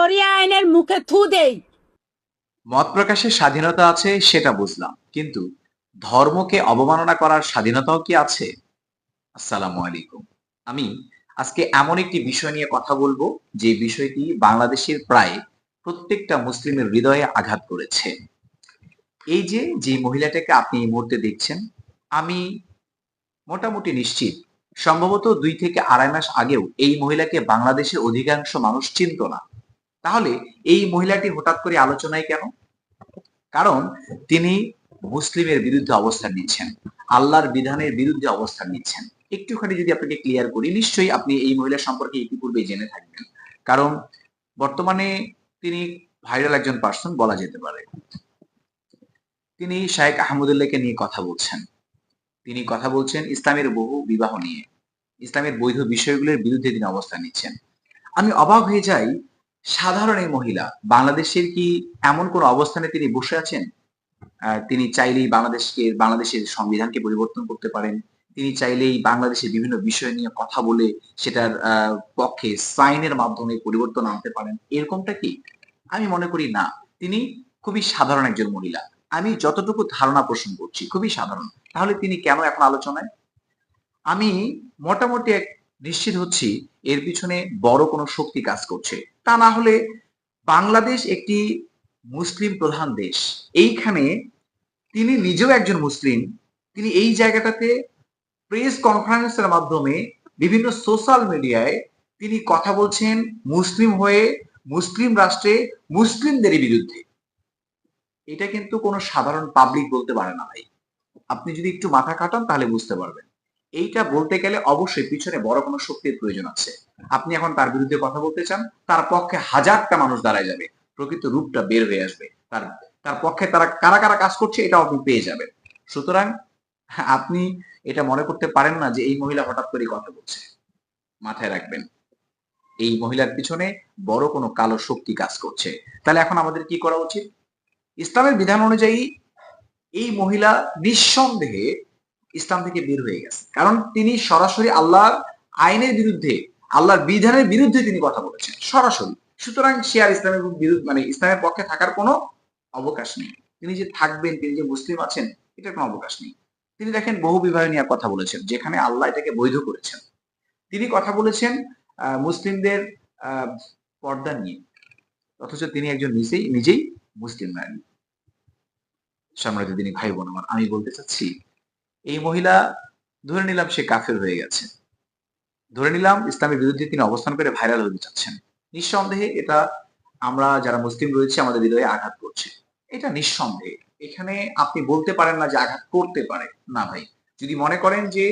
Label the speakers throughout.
Speaker 1: শরিয়া আইনের মুখে থু দেই।
Speaker 2: মত প্রকাশের স্বাধীনতা আছে সেটা বুঝলাম, কিন্তু ধর্মকে অবমাননা করার স্বাধীনতাও কি আছে? আসসালামু আলাইকুম। আমি আজকে এমন একটি বিষয় নিয়ে কথা বলবো যে বিষয়টি বাংলাদেশের প্রায় প্রত্যেকটা মুসলিমের হৃদয়ে আঘাত করেছে। এই যে মহিলাটাকে আপনি এই মুহূর্তে দেখছেন, আমি মোটামুটি নিশ্চিত সম্ভবত ২ থেকে আড়াই মাস আগেও এই মহিলাকে বাংলাদেশের অধিকাংশ মানুষ চিনত না। তাহলে এই মহিলাটি হঠাৎ করে আলোচনায় কেন? কারণ তিনি মুসলিমের বিরুদ্ধে অবস্থান নিচ্ছেন, আল্লাহর বিধানের বিরুদ্ধে অবস্থান নিচ্ছেন। একটুখানি যদি আপনাকে ক্লিয়ার করি, নিশ্চয়ই আপনি এই মহিলা সম্পর্কে ইতিপূর্বেই জেনে থাকবেন। কারণ বর্তমানে তিনি ভাইরাল একজন পার্সন বলা যেতে পারে। তিনি শায়েখ আহমদুল্লাহকে নিয়ে কথা বলছেন। তিনি কথা বলছেন ইসলামের বহু বিবাহ নিয়ে, ইসলামের বৈধ বিষয়গুলোর বিরুদ্ধে তিনি অবস্থান নিচ্ছেন। আমি অবাক হয়ে যাই, সাধারণ এই মহিলা বাংলাদেশের কি এমন কোন অবস্থানে তিনি বসে আছেন? তিনি চাইলেই বাংলাদেশের সংবিধানকে পরিবর্তন করতে পারেন। তিনি চাইলেই বাংলাদেশের বিভিন্ন বিষয় নিয়ে কথা বলে সেটার পক্ষে সাইনের মাধ্যমে পরিবর্তন আনতে পারেন। এরকমটা কি? আমি মনে করি না। তিনি খুবই সাধারণ একজন মহিলা। আমি যতটুকু ধারণা পোষণ করছি খুবই সাধারণ। তাহলে তিনি কেন এখন আলোচনায়? আমি মোটামুটি নিশ্চিত হচ্ছি এর পিছনে বড় কোনো শক্তি কাজ করছে। তা না হলে বাংলাদেশ একটি মুসলিম প্রধান দেশ। এইখানে তিনি নিজেও একজন মুসলিম। তিনি এই জায়গাটাতে প্রেস কনফারেন্সের মাধ্যমে বিভিন্ন সোশ্যাল মিডিয়ায় তিনি কথা বলছেন মুসলিম হয়ে, মুসলিম রাষ্ট্রে মুসলিমদেরই বিরুদ্ধে। এটা কিন্তু কোনো সাধারণ পাবলিক বলতে পারে না ভাই। আপনি যদি একটু মাথা খাটান তাহলে বুঝতে পারবেন। এইটা বলতে গেলে অবশ্যই পিছনে বড় কোনো শক্তির প্রয়োজন আছে। আপনি এখন তার বিরুদ্ধে কথা বলতে চান, তার পক্ষে হাজারটা মানুষ দাঁড়ায় যাবে। প্রকৃত রূপটা বের হয়ে আসবে। তার তার পক্ষে তারা কারা, কারা কাজ করছে এটাও আপনি পেয়ে যাবেন। সুতরাং আপনি এটা মনে করতে পারেন না যে এই মহিলা হঠাৎ করে কথা বলছে। মাথায় রাখবেন, এই মহিলার পিছনে বড় কোনো কালো শক্তি কাজ করছে। তাহলে এখন আমাদের কি করা উচিত? ইসলামের বিধান অনুযায়ী এই মহিলা নিঃসন্দেহে ইসলাম থেকে বের হয়ে গেছে। কারণ তিনি সরাসরি আল্লাহর আইনের বিরুদ্ধে, আল্লাহর বিধানের বিরুদ্ধে তিনি কথা বলেছেন সরাসরি। সুতরাং সে আর ইসলামের বিরুদ্ধে মানে ইসলামের পক্ষে থাকার কোনো অবকাশ নেই। তিনি যে থাকবেন, তিনি যে মুসলিম আছেন, এটার কোনো অবকাশ নেই। তিনি দেখেন বহু বিবাহ নিয়ে কথা বলেছেন, যেখানে আল্লাহ এটাকে বৈধ করেছেন। তিনি কথা বলেছেন মুসলিমদের আহ পর্দা নিয়ে, অথচ তিনি একজন নিজেই মুসলিম নারী। সম্মানিত দিনী ভাই বোন আমার, আমি বলতে চাচ্ছি এই মহিলা, ধরে নিলাম সে কাফের হয়ে গেছে, ধরে নিলাম ইসলামের বিরুদ্ধে তিনি অবস্থান করে ভাইরাল হতে চাচ্ছেন। নিঃসন্দেহে এটা আমরা যারা মুসলিম রয়েছে আমাদের হৃদয়ে আঘাত করছে। এটা নিঃসন্দেহে। এখানে আপনি বলতে পারেন না যে আঘাত করতে পারে না ভাই। যদি মনে করেন যে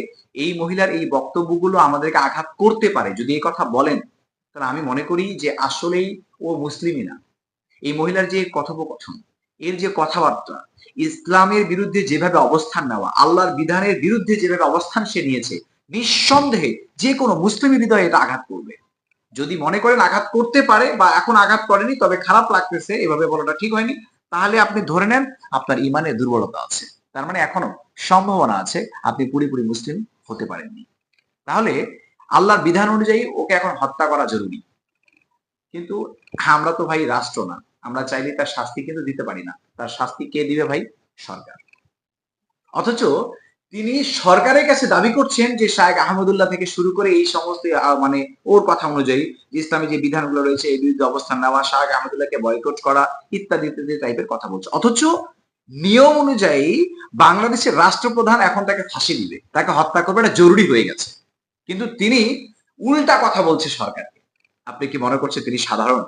Speaker 2: এই মহিলার এই বক্তব্যগুলো আমাদেরকে আঘাত করতে পারে, যদি এই কথা বলেন, তাহলে আমি মনে করি যে আসলেই ও মুসলিমই না। এই মহিলার যে কথোপকথন, এর যে কথাবার্তা, ইসলামের বিরুদ্ধে যেভাবে অবস্থান নেওয়া, আল্লাহর বিধানের বিরুদ্ধে যেভাবে অবস্থান সে নিয়েছে, নিঃসন্দেহে যে কোনো মুসলিমের হৃদয়ে এটা আঘাত করবে। যদি মনে করেন আঘাত করতে পারে বা এখন আঘাত করেনি তবে খারাপ লাগতেছে, এভাবে বলাটা ঠিক হয়নি, তাহলে আপনি ধরে নেন আপনার ইমানে দুর্বলতা আছে। তার মানে এখনো সম্ভাবনা আছে আপনি পুরোপুরি মুসলিম হতে পারেননি। তাহলে আল্লাহর বিধান অনুযায়ী ওকে এখন হত্যা করা জরুরি। কিন্তু আমরা তো ভাই রাষ্ট্র না, আমরা চাইলে তার শাস্তি কিন্তু দিতে পারি না। তার শাস্তি কে দিবে ভাই? সরকার। অথচ তিনি সরকারের কাছে দাবি করছেন যে শায়েখ আহমদুল্লাহ থেকে শুরু করে এই সমস্ত মানে ওর কথা অনুযায়ী ইসলামী যে বিধানগুলো রয়েছে এই বিরুদ্ধে অবস্থান নেওয়া, শায়েখ আহমদুল্লাহকে বয়কট করা ইত্যাদি ইত্যাদি টাইপের কথা বলছে। অথচ নিয়ম অনুযায়ী বাংলাদেশের রাষ্ট্রপ্রধান এখন তাকে ফাঁসি দিবে, তাকে হত্যা করবে, এটা জরুরি হয়ে গেছে। কিন্তু তিনি উল্টা কথা বলছে সরকারকে। আপনি কি মনে করছেন তিনি সাধারণ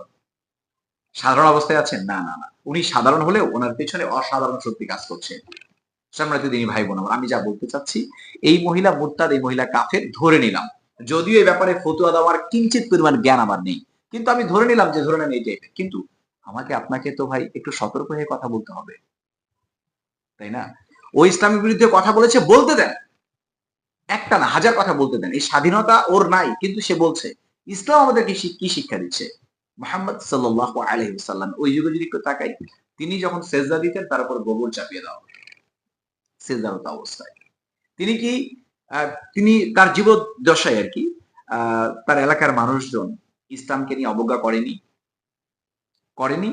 Speaker 2: অবস্থায় আছেন? না না না, উনি সাধারণ হলেও ওনার পেছনে অসাধারণ শক্তি কাজ করছে। সম্মানিত দিনী ভাই বোন আমার, আমি যা বলতে চাচ্ছি, এই মহিলা মুরতাদ, এই মহিলা কাফের ধরে নিলাম। যদিও এই ব্যাপারে ফতুয়া দেওয়ার কিঞ্চিত পরিমাণ জ্ঞান আমার নেই, কিন্তু আমি ধরে নিলাম যে ধরে নেন এই টাইপের। কিন্তু আমাকে আপনাকে তো ভাই একটু সতর্ক হয়ে কথা বলতে হবে, তাই না? ও ইসলামের বিরুদ্ধে কথা বলেছে, বলতে দেন। একটা না, হাজার কথা বলতে দেন। এই স্বাধীনতা ওর নাই, কিন্তু সে বলছে। ইসলাম আমাদেরকে কি শিক্ষা দিচ্ছে? মুহাম্মদ সাল্লাল্লাহু আলাইহি ওয়াসাল্লাম ওই যুগে যদি একটু তাকাই, তিনি যখন সেজদা দিতেন তার উপর গোবর চাপিয়ে দেওয়া হতো সেজদারত অবস্থায়। তিনি কি তিনি তার জীবদ্দশায় আর কি তার এলাকার মানুষজন ইসলামকে নিয়ে অবজ্ঞা করেনি? করেনি?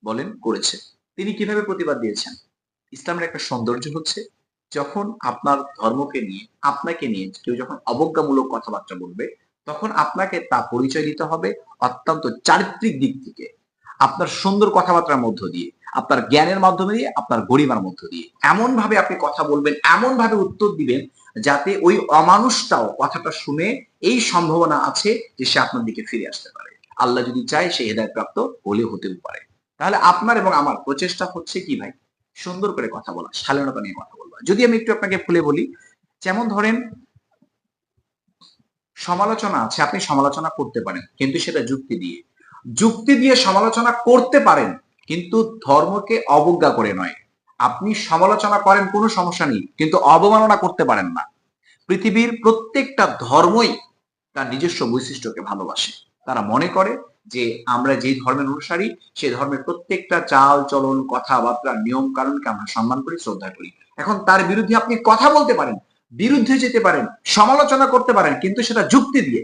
Speaker 2: বলেন করেছে। তিনি কিভাবে প্রতিবাদ দিয়েছেন? ইসলামের একটা সৌন্দর্য হচ্ছে যখন আপনার ধর্মকে নিয়ে, আপনাকে নিয়ে কেউ যখন অবজ্ঞামূলক কথাবার্তা বলবে, তখন আপনাকে তা পরিচয় দিতে হবে অত্যন্ত চারিত্রিক দিক থেকে। আপনার সুন্দর কথাবার্তার মধ্য দিয়ে, আপনার জ্ঞানের মাধ্যমে দিয়ে, আপনার গরিমার মধ্য দিয়ে। এমন ভাবে আপনি কথা বলবেন, এমন ভাবে উত্তর দিবেন যাতে ওই অমানুষটাও কথাটা শুনে এই সম্ভাবনা আছে যে সে আপনার দিকে ফিরে আসতে পারে। আল্লাহ যদি চায় সে হেদায়েত প্রাপ্ত হলেও হতেও পারে। তাহলে আপনার এবং আমার প্রচেষ্টা হচ্ছে কি ভাই? সুন্দর করে কথা বলা, শালীনতা নিয়ে কথা বলবা। যদি আমি একটু আপনাকে খুলে বলি, যেমন ধরেন সমালোচনা আছে, আপনি সমালোচনা করতে পারেন, কিন্তু সেটা যুক্তি দিয়ে। যুক্তি দিয়ে সমালোচনা করতে পারেন, কিন্তু ধর্মকে অবজ্ঞা করে নয়। আপনি সমালোচনা করেন কোনো সমস্যা নেই, কিন্তু অবমাননা করতে পারেন না। পৃথিবীর প্রত্যেকটা ধর্মই তার নিজস্ব বৈশিষ্ট্যকে ভালোবাসে। তারা মনে করে যে আমরা যেই ধর্মের অনুসারী সেই ধর্মের প্রত্যেকটা চাল চলন কথাবার্তা নিয়ম কানুনকে আমরা সম্মান করি, শ্রদ্ধা করি। এখন তার বিরুদ্ধে আপনি কথা বলতে পারেন, বিরুদ্ধে যেতে পারেন, সমালোচনা করতে পারেন, কিন্তু সেটা যুক্তি দিয়ে।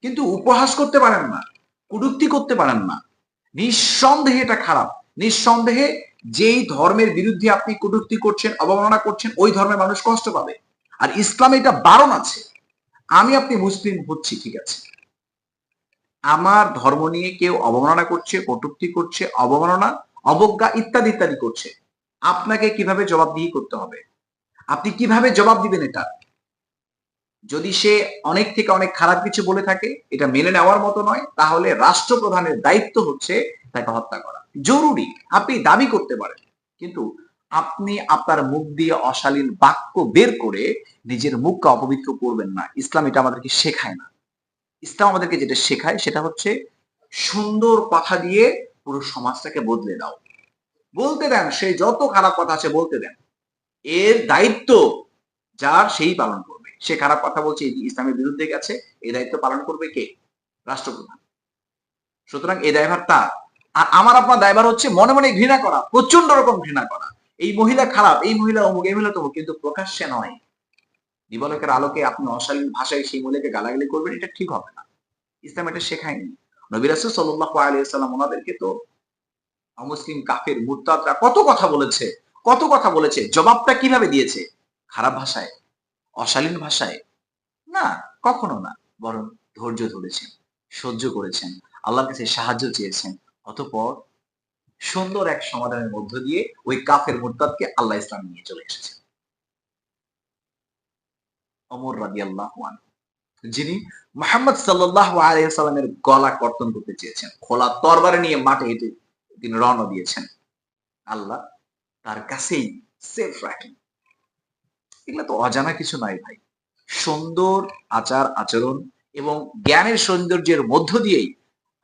Speaker 2: কিন্তু উপহাস করতে পারেন না, কটূক্তি করতে পারেন না। নিঃসন্দেহে এটা খারাপ। নিঃসন্দেহে যেই ধর্মের বিরুদ্ধে আপনি কটূক্তি করছেন, অবমাননা করছেন, ওই ধর্মের মানুষ কষ্ট পাবে। আর ইসলামে এটা বারণ আছে। আমি আপনি মুসলিম হচ্ছি, ঠিক আছে, আমার ধর্ম নিয়ে কেউ অবমাননা করছে, কটূক্তি করছে, অবমাননা, অবজ্ঞা ইত্যাদি ইত্যাদি করছে, আপনাকে কিভাবে জবাবদিহি করতে হবে? আপনি কিভাবে জবাব দিবেন এটা? যদি সে অনেক থেকে অনেক খারাপ কিছু বলে থাকে, এটা মেনে নেওয়ার মতো নয়, তাহলে রাষ্ট্রপ্রধানের দায়িত্ব হচ্ছে তাকে হত্যা করা। জরুরি। আপনি দাবি করতে পারেন, কিন্তু আপনি আপনার মুখ দিয়ে অশালীন বাক্য বের করে নিজের মুখকে অপবিত্র করবেন না। ইসলাম এটা আমাদেরকে শেখায় না। ইসলাম আমাদেরকে যেটা শেখায় সেটা হচ্ছে সুন্দর কথা দিয়ে পুরো সমাজটাকে বদলে দাও। বলতে দেন, সে যত খারাপ কথা আছে বলতে দেন। এর দায়িত্ব যার সেই পালন করবে। সে খারাপ কথা বলছে, ইসলামের বিরুদ্ধে গেছে, এই দায়িত্ব পালন করবে কে? রাষ্ট্রপ্রধান। সুতরাং এই দায়ভার তার। আর আমার আপনার দায়ভার হচ্ছে মনে মনে ঘৃণা করা, প্রচন্ড রকম ঘৃণা করা। এই মহিলা খারাপ, এই মহিলা অমুক, এই মহিলা তমুক, কিন্তু প্রকাশ্যে নয়। দিবালোকের আলোকে আপনি অশালীন ভাষায় সেই মহিলাকে গালাগালি করবেন, এটা ঠিক হবে না। ইসলাম এটা শেখায়নি। নবী রাসূল সাল্লাল্লাহু আলাইহি ওয়াসাল্লাম ওনাদেরকে তো অমুসলিম কাফের মুরতাদরা কত কথা বলেছে, কত কথা বলেছে। জবাবটা কিভাবে দিয়েছে? খারাপ ভাষায়, অশালীন ভাষায়? না, কখনো না। বরং ধৈর্য ধরেছেন, সহ্য করেছেন, আল্লাহর কাছে সাহায্য চেয়েছেন। অতঃপর সুন্দর এক সমাধানের মধ্য দিয়ে ওই কাফের মুরতাদকে আল্লাহ ইসলাম নিয়ে চলে এসেছেন। ওমর রাদিয়াল্লাহু আনহু, যিনি মুহাম্মদ সাল্লাল্লাহু আলাইহি ওয়াসাল্লামের গলা কর্তন করতে চেয়েছেন, খোলা তরবারি নিয়ে মাঠে হেঁটে তিনি রওনা দিয়েছেন। আল্লাহ তার কাছেই সেফ রাখেন। এগুলো তো অজানা কিছু নয় ভাই। সুন্দর আচার আচরণ এবং জ্ঞানের সৌন্দর্যের মধ্য দিয়েই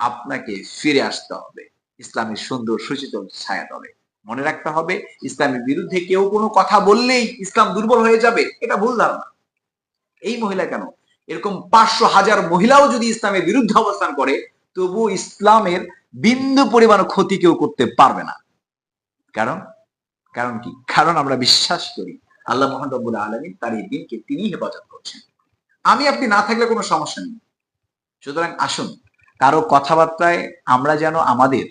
Speaker 2: আপনাকে ফিরে আসতে হবে ইসলামের সুন্দর সুশীতল ছায়াতলে। মনে রাখতে হবে, ইসলামের বিরুদ্ধে কেউ কোনো কথা বললেই ইসলাম দুর্বল হয়ে যাবে, এটা ভুল ধারণা। এই মহিলা কেন, এরকম 500,000 মহিলাও যদি ইসলামের বিরুদ্ধে অবস্থান করে, তবু ইসলামের বিন্দু পরিমাণ ক্ষতি কেউ করতে পারবে না। কারণ কারণ কি? কারণ আমরা বিশ্বাস করি আল্লাহ মহান রব্বুল আলামিন তার এই দিনকে তিনি হেফাজত করছেন। আমি আপনি না থাকলে কোনো সমস্যা নেই। সুতরাং আসুন, কারো কথাবার্তায় আমরা যেন আমাদের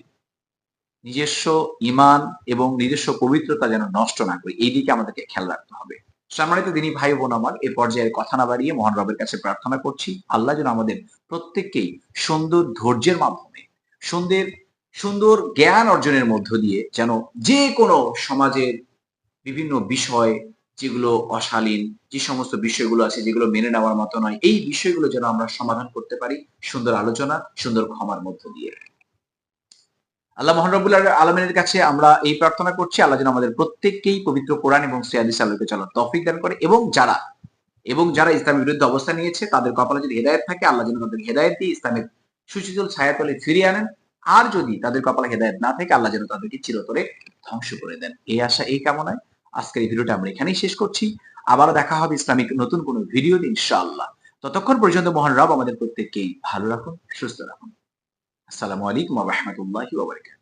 Speaker 2: নিজস্ব ঈমান এবং নিজস্ব পবিত্রতা যেন নষ্ট না করি, এই দিকে আমাদেরকে খেয়াল রাখতে হবে। সম্মানিত দিনী ভাই বোন আমার, এ পর্যায়ে কথা না বাড়িয়ে মহান রবের কাছে প্রার্থনা করছি আল্লাহ যেন আমাদের প্রত্যেককেই সুন্দর ধৈর্যের মাধ্যমে, সুন্দর সুন্দর জ্ঞান অর্জনের মধ্য দিয়ে যেন যে কোনো সমাজের বিভিন্ন বিষয় যেগুলো অশালীন, যে সমস্ত বিষয়গুলো আছে যেগুলো মেনে নেওয়ার মতো নয়, এই বিষয়গুলো যেন আমরা সমাধান করতে পারি সুন্দর আলোচনা, সুন্দর ক্ষমার মধ্য দিয়ে। আল্লাহ মহান রব্বুল আলামিনের কাছে আমরা এই প্রার্থনা করছি আল্লাহ যেন আমাদের প্রত্যেককেই পবিত্র কোরআন এবং সহিহ হাদিস আলোকে চলার তৌফিক দান করে, এবং যারা ইসলামের বিরুদ্ধে অবস্থান নিয়েছে তাদের কপালে যদি হেদায়েত থাকে আল্লাহ যেন তাদের হেদায়েত দিয়ে ইসলামের সুশীতল ছায়াতলে ফিরিয়ে আনেন। আর যদি তাদের কপালে হেদায়েত না থাকে আল্লাহ যেন তাদেরকে চিরতরে ধ্বংস করে দেন। এই আশা, এই কামনায় আজকের এই ভিডিওটা আমরা এখানেই শেষ করছি। আবারও দেখা হবে ইসলামিক নতুন কোনো ভিডিওতে ইনশাআল্লাহ। ততক্ষণ পর্যন্ত মহান রব আমাদের প্রত্যেককেই ভালো রাখুন, সুস্থ রাখুন। আসসালামু আলাইকুম ওয়া রাহমাতুল্লাহি ওয়া বারাকাতুহু।